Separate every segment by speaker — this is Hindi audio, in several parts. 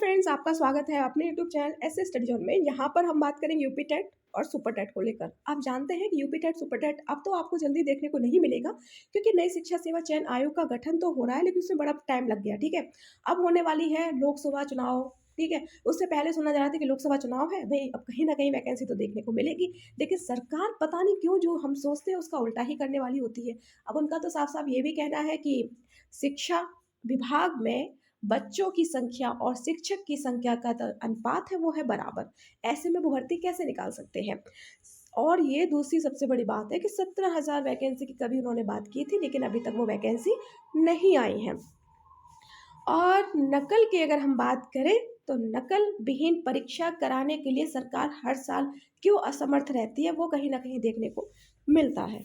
Speaker 1: फ्रेंड्स, आपका स्वागत है अपने यूट्यूब चैनल ऐसे स्टडी जोन में। यहाँ पर हम बात करेंगे यूपी टेट और सुपर टेट को लेकर। आप जानते हैं कि यूपी टेट सुपर टेट अब तो आपको जल्दी देखने को नहीं मिलेगा, क्योंकि नई शिक्षा सेवा चयन आयोग का गठन तो हो रहा है, लेकिन उसमें बड़ा टाइम लग गया। ठीक है, अब होने वाली है लोकसभा चुनाव। ठीक है, उससे पहले सुना जा रहा था कि लोकसभा चुनाव है भाई, अब कहीं ना कहीं वैकेंसी तो देखने को मिलेगी। लेकिन सरकार पता नहीं क्यों जो हम सोचते हैं उसका उल्टा ही करने वाली होती है। अब उनका तो साफ साफ ये भी कहना है कि शिक्षा विभाग में बच्चों की संख्या और शिक्षक की संख्या का अनुपात है वो है बराबर। ऐसे में वो भर्ती कैसे निकाल सकते हैं। और ये दूसरी सबसे बड़ी बात है कि 17,000 वैकेंसी की कभी उन्होंने बात की थी, लेकिन अभी तक वो वैकेंसी नहीं आई है। और नकल की अगर हम बात करें तो नकल विहीन परीक्षा कराने के लिए सरकार हर साल क्यों असमर्थ रहती है, वो कहीं ना कहीं देखने को मिलता है।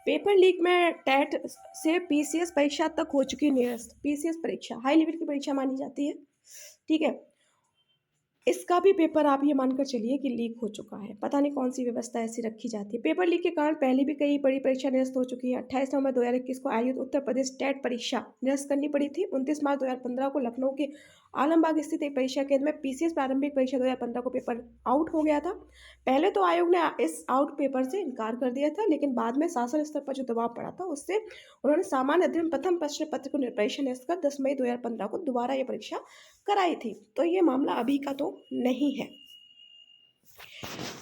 Speaker 1: पेपर लीक में टेट से पीसीएस परीक्षा तक हो चुकी निरस्त। पीसीएस परीक्षा हाई लेवल की परीक्षा मानी जाती है। ठीक है, इसका भी पेपर आप ये मानकर चलिए कि लीक हो चुका है। पता नहीं कौन सी व्यवस्था ऐसी रखी जाती है। पेपर लीक के कारण पहले भी कई बड़ी परीक्षा निरस्त हो चुकी है। 28 नवंबर 2021 को आयोजित उत्तर प्रदेश टेट परीक्षा निरस्त करनी पड़ी थी। 29 मार्च 2015 को लखनऊ के आलमबाग स्थित एक परीक्षा केंद्र में पीसीएस प्रारंभिक परीक्षा 2015 को पेपर आउट हो गया था। पहले तो आयोग ने इस आउट पेपर से इनकार कर दिया था, लेकिन बाद में शासन स्तर पर जो दबाव पड़ा था उससे उन्होंने सामान्य अध्ययन प्रथम प्रश्न पत्र को परीक्षा निरस्त कर 10 मई 2015 को दोबारा ये परीक्षा कराई थी। तो ये मामला अभी का तो नहीं है।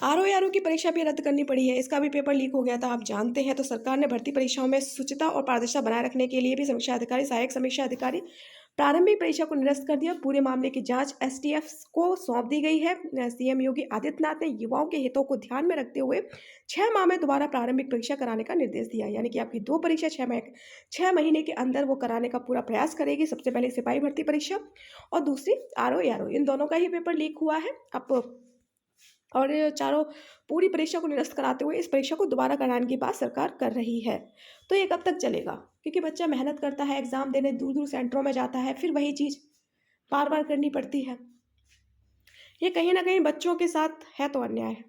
Speaker 1: आरओ की परीक्षा भी रद्द करनी पड़ी है। इसका भी पेपर लीक हो गया था, आप जानते हैं। तो सरकार ने भर्ती परीक्षाओं में शुचिता और पारदर्शिता बनाए रखने के लिए भी समीक्षा अधिकारी, सहायक समीक्षा अधिकारी प्रारंभिक परीक्षा को निरस्त कर दिया। पूरे मामले की जांच एसटीएफ को सौंप दी गई है। सीएम योगी आदित्यनाथ ने युवाओं के हितों को ध्यान में रखते हुए 6 माह में दोबारा प्रारंभिक परीक्षा कराने का निर्देश दिया। यानी कि आपकी 2 परीक्षा 6 महीने के अंदर वो कराने का पूरा प्रयास करेगी। सबसे पहले सिपाही भर्ती परीक्षा और दूसरी आरओ, इन दोनों का ही पेपर लीक हुआ है। अब और ये चारों पूरी परीक्षा को निरस्त कराते हुए इस परीक्षा को दोबारा कराने की बात सरकार कर रही है। तो ये कब तक चलेगा, क्योंकि बच्चा मेहनत करता है, एग्ज़ाम देने दूर दूर सेंटरों में जाता है, फिर वही चीज़ बार बार करनी पड़ती है। ये कहीं ना कहीं बच्चों के साथ है तो अन्याय है।